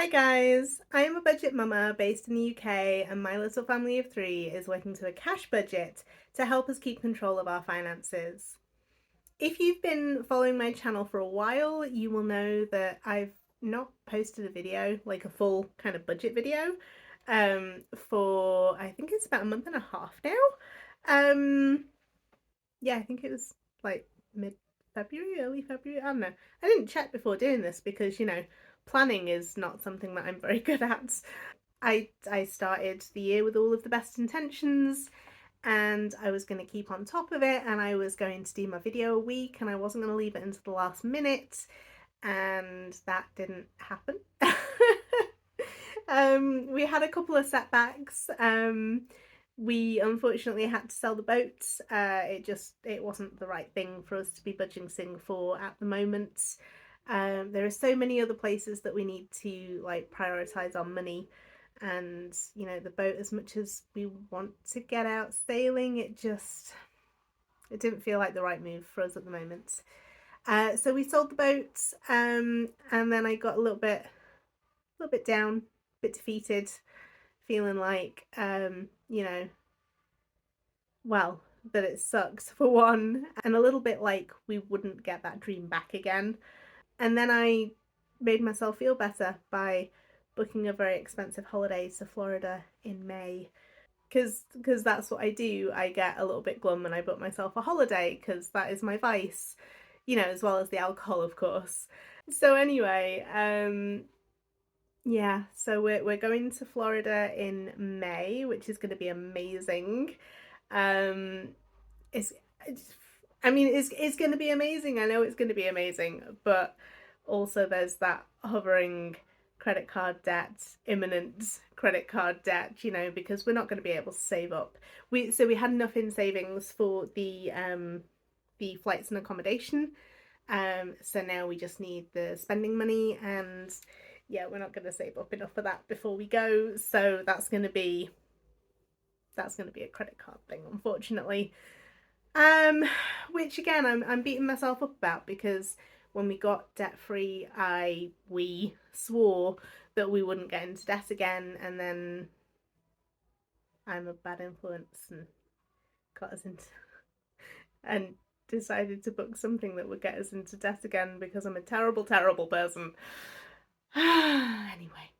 Hi guys, I am a budget mama based in the UK and my little family of three is working to a cash budget to help us keep control of our finances. If you've been following my channel for a while, you will know that I've not posted a video, like a full kind of budget video, for I think it's about a month and a half now. Yeah, I think it was like mid-February, early February. I don't know. I didn't check before doing this because, planning is not something that I'm very good at. I started the year with all of the best intentions and I was going to keep on top of it and I was going to do my video a week and I wasn't going to leave it until the last minute, and that didn't happen. We had a couple of setbacks. We unfortunately had to sell the boat. It wasn't the right thing for us to be budgeting for at the moment. There are so many other places that we need to like prioritize our money, and the boat, as much as we want to get out sailing, it didn't feel like the right move for us at the moment. So we sold the boat, and then I got a little bit down, a bit defeated, feeling like, well, that it sucks for one, and a little bit like we wouldn't get that dream back again. And then I made myself feel better by booking a very expensive holiday to Florida in May. Because that's what I do. I get a little bit glum when I book myself a holiday because that is my vice, as well as the alcohol, of course. So anyway, yeah, so we're going to Florida in May, which is going to be amazing. Um, it's, it's I mean, it's going to be amazing. I know it's going to be amazing, but also there's that hovering credit card debt, imminent credit card debt, because we're not going to be able to save up. We had enough in savings for the flights and accommodation. So now we just need the spending money, and yeah, we're not going to save up enough for that before we go. So that's going to be a credit card thing, unfortunately. Um, which again, I'm beating myself up about because when we got debt free, we swore that we wouldn't get into debt again, and then I'm a bad influence and got us into and decided to book something that would get us into debt again because I'm a terrible, terrible person. Anyway.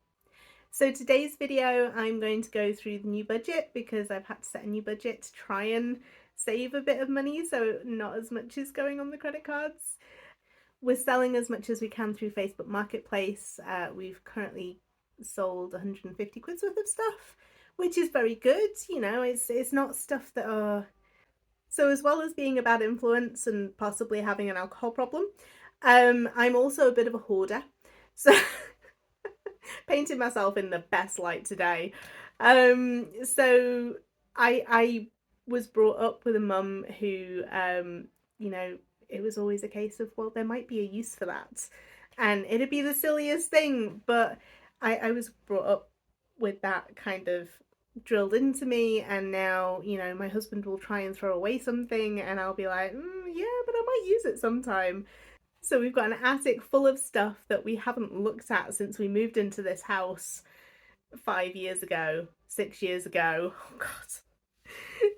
So today's video, I'm going to go through the new budget because I've had to set a new budget to try and save a bit of money, so not as much is going on the credit cards. We're selling as much as we can through Facebook Marketplace. We've currently sold 150 quid's worth of stuff, which is very good. It's not stuff that are... So as well as being a bad influence and possibly having an alcohol problem, I'm also a bit of a hoarder. So painted myself in the best light today. So I was brought up with a mum who, it was always a case of, well, there might be a use for that. And it'd be the silliest thing, but I was brought up with that kind of drilled into me, and now, my husband will try and throw away something and I'll be like, yeah, but I might use it sometime. So we've got an attic full of stuff that we haven't looked at since we moved into this house 5 years ago, 6 years ago. Oh God.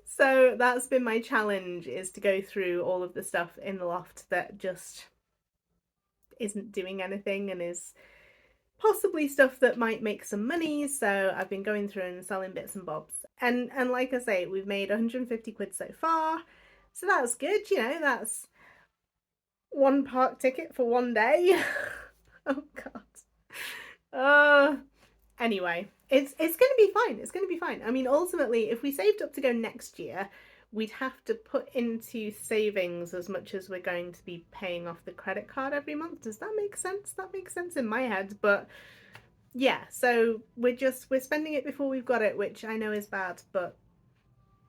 So that's been my challenge, is to go through all of the stuff in the loft that just isn't doing anything and is possibly stuff that might make some money. So I've been going through and selling bits and bobs. And like I say, we've made 150 quid so far. So that's good, that's one park ticket for one day. Oh God. Anyway, it's going to be fine. It's going to be fine. I mean, ultimately, if we saved up to go next year, we'd have to put into savings as much as we're going to be paying off the credit card every month. Does that make sense? That makes sense in my head, but yeah, so we're spending it before we've got it, which I know is bad, but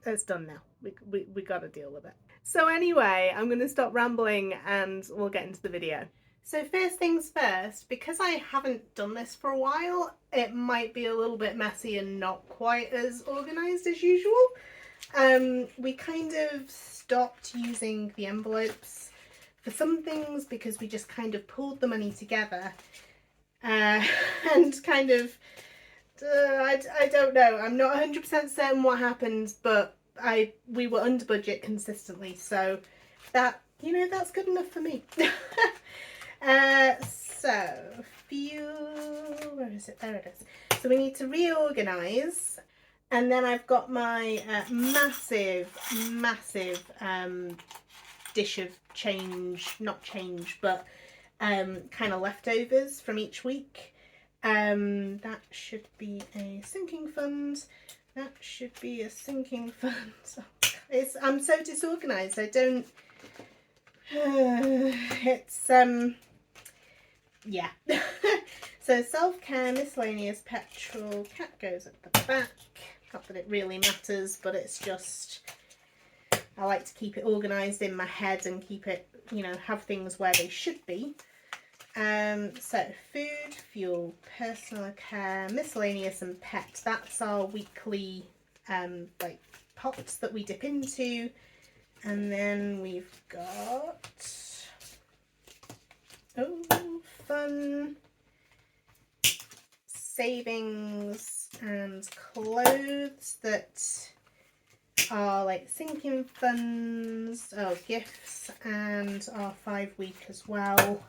it's done now. We got to deal with it. So anyway, I'm going to stop rambling and we'll get into the video. So first things first, because I haven't done this for a while, it might be a little bit messy and not quite as organised as usual. We kind of stopped using the envelopes for some things because we just kind of pulled the money together and kind of, I don't know, I'm not 100% certain what happened, but we were under budget consistently, so that, you know, that's good enough for me. So fuel, where is it? There it is. So we need to reorganize, and then I've got my massive dish of kind of leftovers from each week. That should be a sinking fund. That should be a sinking fund. I'm so disorganized. I don't. It's yeah. So self-care, miscellaneous, petrol, cat goes at the back. Not that it really matters, but it's just, I like to keep it organised in my head and keep it, you know, have things where they should be. So food, fuel, personal care, miscellaneous and pet. That's our weekly like pots that we dip into. And then we've got, fun, savings and clothes that are like sinking funds, gifts, and our 5-week as well.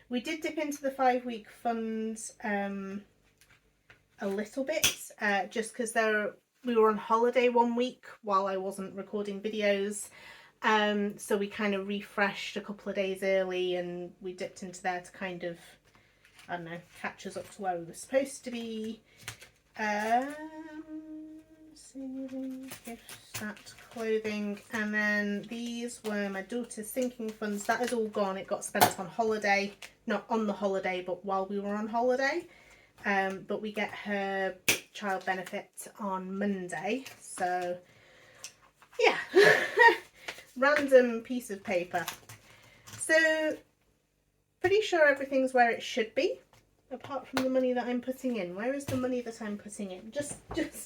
We did dip into the 5-week funds a little bit, just because we were on holiday one week while I wasn't recording videos. So we kind of refreshed a couple of days early, and we dipped into there to kind of, I don't know, catch us up to where we were supposed to be. Savings, gifts, that, clothing, and then these were my daughter's sinking funds. That is all gone. It got spent on holiday, not on the holiday, but while we were on holiday. But we get her child benefit on Monday, so yeah. Random piece of paper. So pretty sure everything's where it should be, apart from the money that I'm putting in. Where is the money that I'm putting in? Just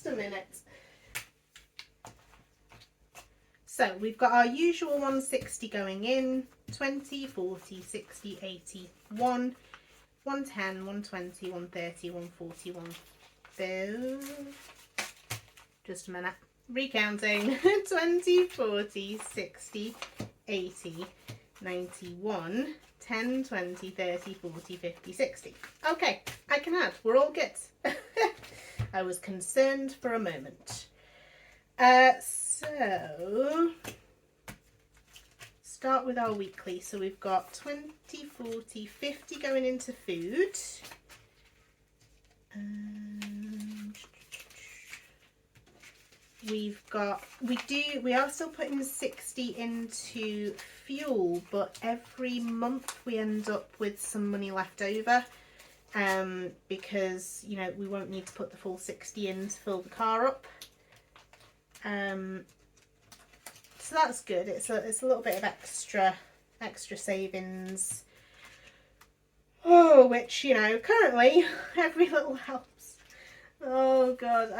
a minute. So we've got our usual 160 going in, 20, 40, 60, 80, 1, 110, 120, 130, 140, 130. Just a minute. Recounting. 20, 40, 60, 80, 91, 10, 20, 30, 40, 50, 60. Okay, I can add. We're all good. I was concerned for a moment. So start with our weekly. So we've got 20, 40, 50 going into food. We are still putting 60 into fuel, but every month we end up with some money left over, because, you know, we won't need to put the full 60 in to fill the car up. So that's good. It's a little bit of extra savings. Oh, which, you know, currently every little helps. Oh God,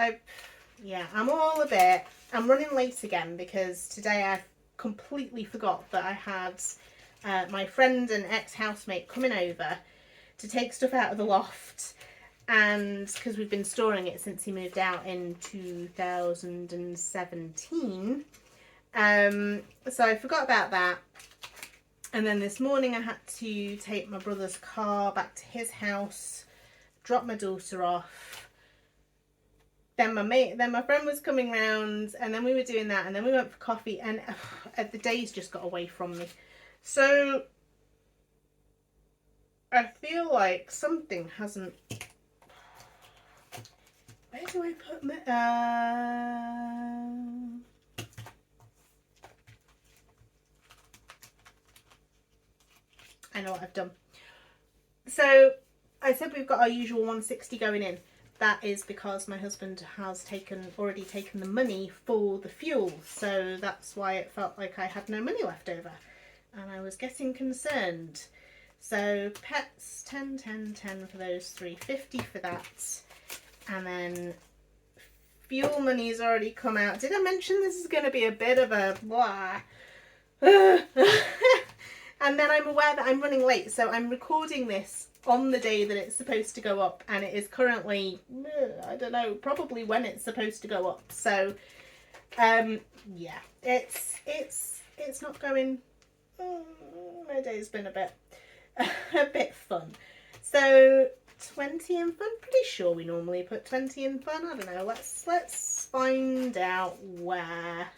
I'm all a bit. I'm running late again because today I completely forgot that I had my friend and ex-housemate coming over to take stuff out of the loft, and because we've been storing it since he moved out in 2017, so I forgot about that. And then this morning I had to take my brother's car back to his house, drop my daughter off. Then my friend was coming round, and then we were doing that, and then we went for coffee, and the days just got away from me. So I feel like something hasn't. Where do I put my? I know what I've done. So I said we've got our usual 160 going in. That is because my husband has already taken the money for the fuel, so that's why it felt like I had no money left over, and I was getting concerned. So pets, 10, 10, 10 for those three, 50 for that, and then fuel money's already come out. Did I mention this is going to be a bit of a blah? And then I'm aware that I'm running late, so I'm recording this on the day that it's supposed to go up, and it is currently, I don't know, probably when it's supposed to go up. So, yeah, it's not going. My day's been a bit fun. So 20 in fun. Pretty sure we normally put 20 in fun. I don't know. Let's find out where.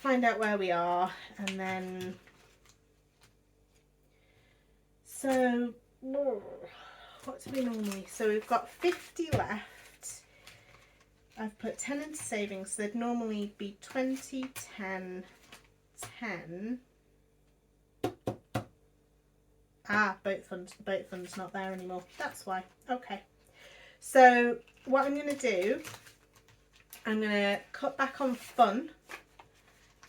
Find out where we are, and then. So what do we normally? So we've got 50 left. I've put 10 into savings. So they'd normally be 20, 10, 10. Boat fund's not there anymore. That's why. Okay. So what I'm going to do, I'm going to cut back on fun,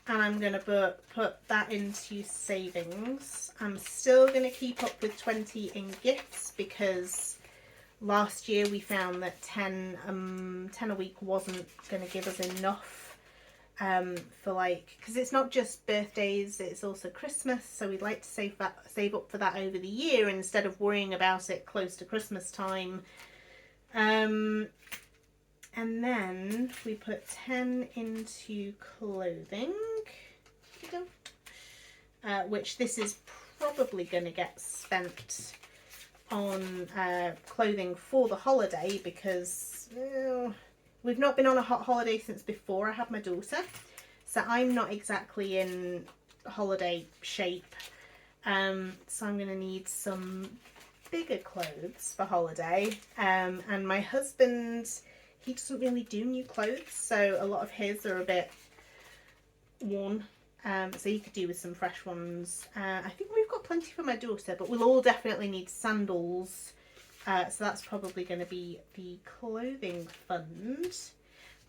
and I'm going to put that into savings. I'm still going to keep up with 20 in gifts, because last year we found that 10 a week wasn't going to give us enough for, like, because it's not just birthdays, it's also Christmas, so we'd like to save up for that over the year instead of worrying about it close to Christmas time. And then we put 10 into clothing, which this is probably going to get spent on clothing for the holiday, because we've not been on a hot holiday since before I had my daughter, so I'm not exactly in holiday shape. So I'm going to need some bigger clothes for holiday. And my husband, he doesn't really do new clothes, so a lot of his are a bit worn. So you could do with some fresh ones. I think we've got plenty for my daughter, but we'll all definitely need sandals. So that's probably going to be the clothing fund.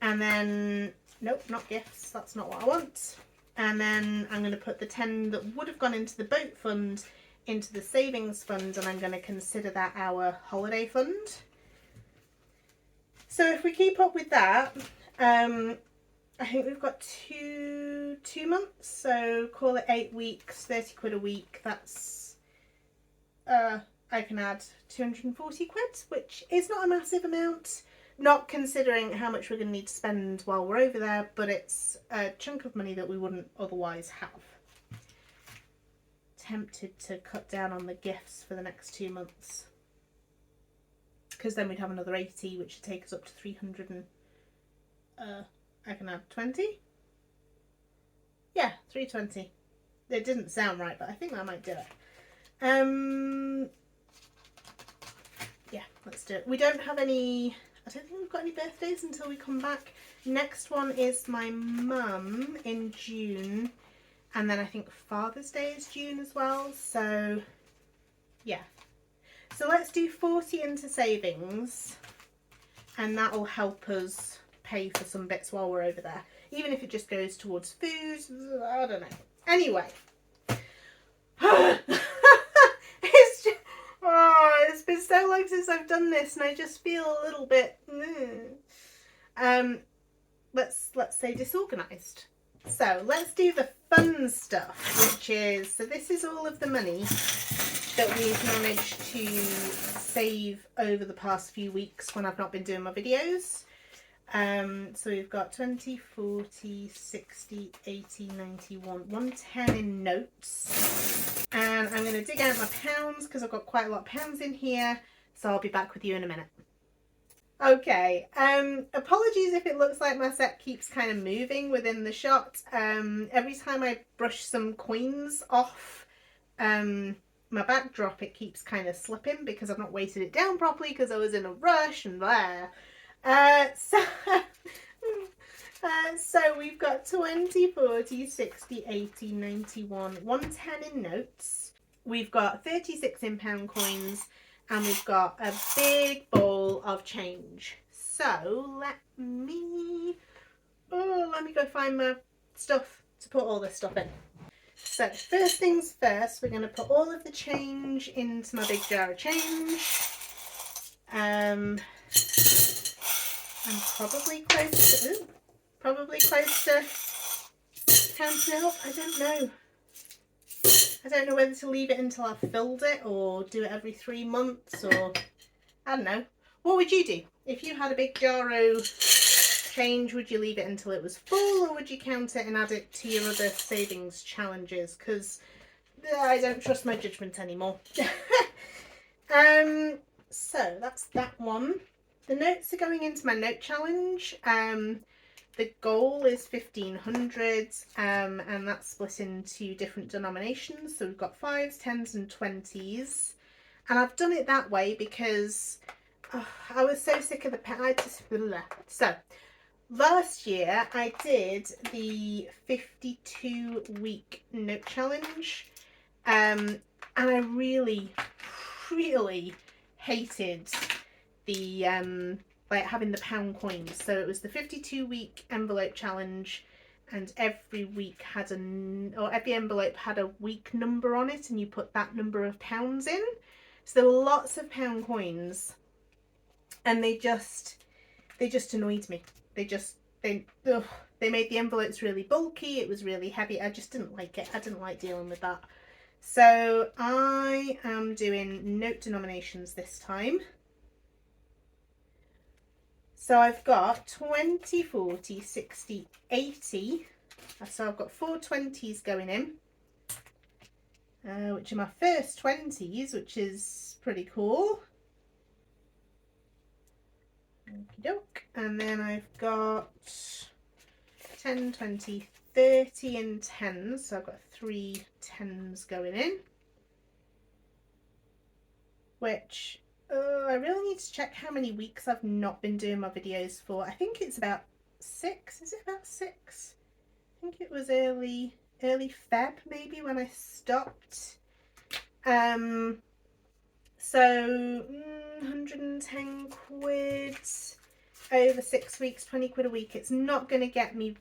And then, nope, not gifts. That's not what I want. And then I'm going to put the 10 that would have gone into the boat fund into the savings fund, and I'm going to consider that our holiday fund. So if we keep up with that, I think we've got two months, so call it 8 weeks, 30 quid a week. That's, I can add 240 quid, which is not a massive amount, not considering how much we're going to need to spend while we're over there, but it's a chunk of money that we wouldn't otherwise have. Tempted to cut down on the gifts for the next 2 months, because then we'd have another 80, which would take us up to 300 and, I can add 20. Yeah, 320. It didn't sound right, but I think that might do it. Yeah, let's do it. We don't have any, I don't think we've got any birthdays until we come back. Next one is my mum in June, and then I think Father's Day is June as well, so yeah. So let's do 40 into savings, and that will help us pay for some bits while we're over there, even if it just goes towards food. I don't know. Anyway, it's been so long since I've done this, and I just feel a little bit let's say disorganized. So let's do the fun stuff, which is, so this is all of the money that we've managed to save over the past few weeks when I've not been doing my videos. So we've got 20, 40, 60, 80, 91, 110 in notes. And I'm going to dig out my pounds, because I've got quite a lot of pounds in here. So I'll be back with you in a minute. Okay, apologies if it looks like my set keeps kind of moving within the shot. Every time I brush some coins off my backdrop, it keeps kind of slipping because I've not weighted it down properly because I was in a rush and blah. So we've got 20, 40, 60, 80, 91, 110 in notes. We've got 36 in pound coins, and we've got a big bowl of change. So let me go find my stuff to put all this stuff in. So first things first, we're going to put all of the change into my big jar of change. I'm probably close to counting it up. I don't know. I don't know whether to leave it until I've filled it or do it every 3 months, or I don't know. What would you do? If you had a big jar of change, would you leave it until it was full, or would you count it and add it to your other savings challenges? Because I don't trust my judgment anymore. So that's that one. The notes are going into my note challenge. The goal is 1500, and that's split into different denominations. So we've got 5s, 10s and 20s. And I've done it that way because I was so sick of the So last year I did the 52-week note challenge, and I really hated the like having the pound coins. So it was the 52-week envelope challenge, and every week had every envelope had a week number on it, and you put that number of pounds in. So there were lots of pound coins, and they just annoyed me. They made the envelopes really bulky. It was really heavy. I just didn't like it. I didn't like dealing with that. So I am doing note denominations this time. So I've got 20, 40, 60, 80. So I've got 4 20s going in, which are my first 20s, which is pretty cool. Okie doke. And then I've got 10, 20, 30 and 10s. So I've got 3 10s going in, which I really need to check how many weeks I've not been doing my videos for. I think it's about 6. Is it about 6? I think it was early Feb maybe when I stopped. So 110 quid over 6 weeks, 20 quid a week. It's not going to get me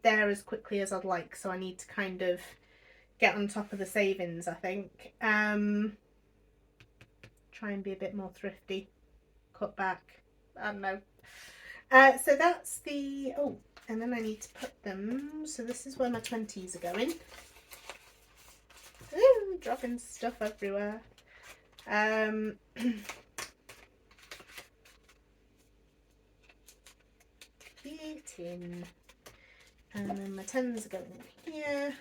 there as quickly as I'd like, so I need to kind of get on top of the savings, I think. Try and be a bit more thrifty, cut back, I don't know. So that's the, and then I need to put them, so this is where my 20s are going. Ooh, dropping stuff everywhere. 18, and then my 10s are going in here.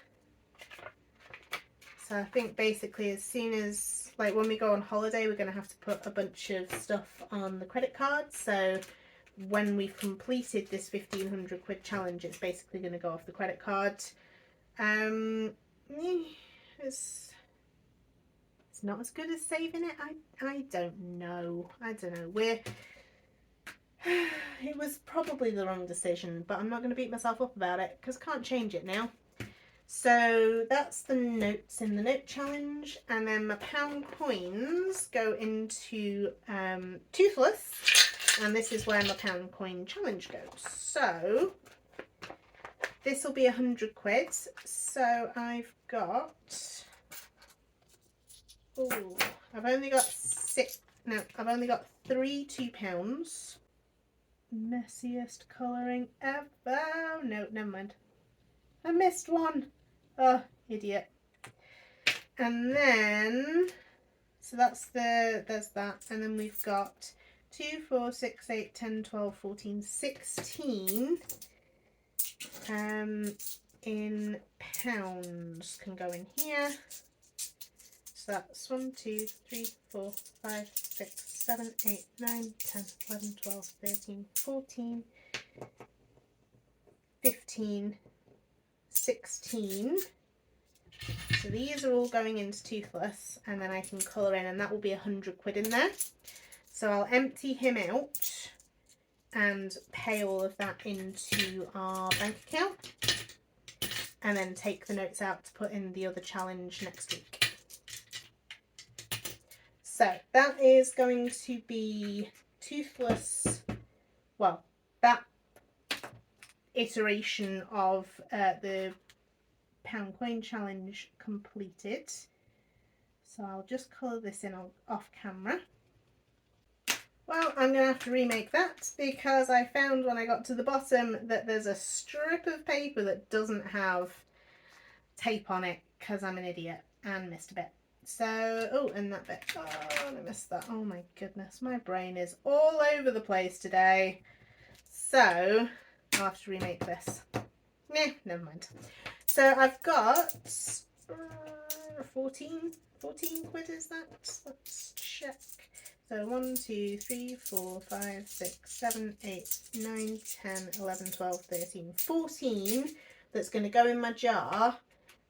So I think basically as soon as, like when we go on holiday, we're going to have to put a bunch of stuff on the credit card. So when we've completed this 1500 quid challenge, it's basically going to go off the credit card. It's not as good as saving it. I don't know. It was probably the wrong decision, but I'm not going to beat myself up about it because I can't change it now. So that's the notes in the note challenge, and then my pound coins go into Toothless, and this is where my pound coin challenge goes. So this will be 100 quid. So I've got, I've only got 3 £2. Messiest colouring ever. No, never mind. I missed one. Oh, idiot. And then, so there's that. And then we've got 2, 4, 6, 8, 10, 12, 14, 16 in pounds can go in here. So that's 1, 2, 3, 4, 5, 6, 7, 8, 9, 10, 11, 12, 13, 14, 15, 16. So these are all going into Toothless, and then I can colour in, and that will be 100 quid in there. So I'll empty him out and pay all of that into our bank account, and then take the notes out to put in the other challenge next week. So that is going to be Toothless, well, that iteration of the pound coin challenge completed. So I'll just colour this in off camera. Well, I'm going to have to remake that because I found when I got to the bottom that there's a strip of paper that doesn't have tape on it because I'm an idiot. and missed a bit. So, oh, and that bit. Oh, I missed that. Oh my goodness, my brain is all over the place today. So, I'll have to remake this. Nah, never mind. So I've got 14 quid, is that? Let's check. So 1, 2, 3, 4, 5, 6, 7, 8, 9, 10, 11, 12, 13, 14 that's going to go in my jar,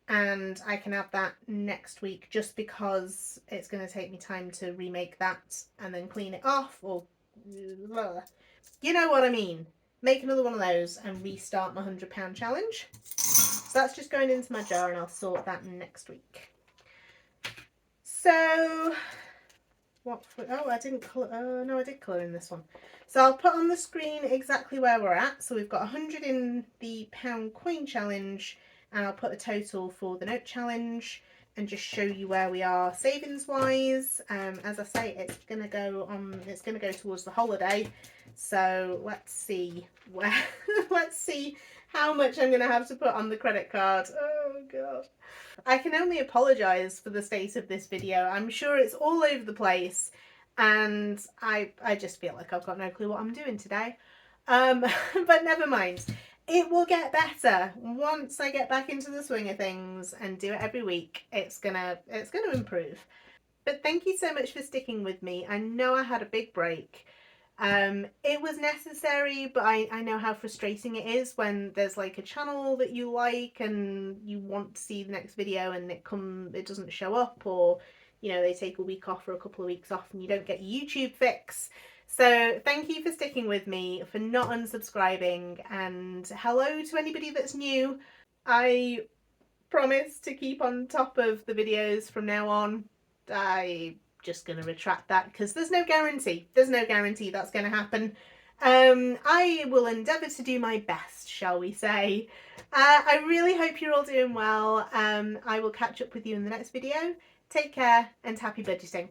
and I can add that next week just because it's going to take me time to remake that and then clean it off, or you know what I mean. Make another one of those and restart my £100 challenge. So that's just going into my jar, and I'll sort that next week. So what for, oh, I didn't colour, oh no, I did colour in this one. So I'll put on the screen exactly where we're at. So we've got 100 in the pound coin challenge, and I'll put a total for the note challenge and just show you where we are savings wise. As I say, it's gonna go towards the holiday. So let's see where let's see how much I'm gonna have to put on the credit card. Oh god. I can only apologise for the state of this video. I'm sure it's all over the place, and I just feel like I've got no clue what I'm doing today. But never mind. It will get better once I get back into the swing of things and do it every week. It's gonna improve. But thank you so much for sticking with me. I know I had a big break. It was necessary, but I know how frustrating it is when there's like a channel that you like and you want to see the next video and it doesn't show up, or you know, they take a week off or a couple of weeks off and you don't get YouTube fix. So thank you for sticking with me, for not unsubscribing, and hello to anybody that's new. I promise to keep on top of the videos from now on. I just going to retract that because there's no guarantee. There's no guarantee that's going to happen. I will endeavour to do my best, shall we say. I really hope you're all doing well. I will catch up with you in the next video. Take care and happy budgeting.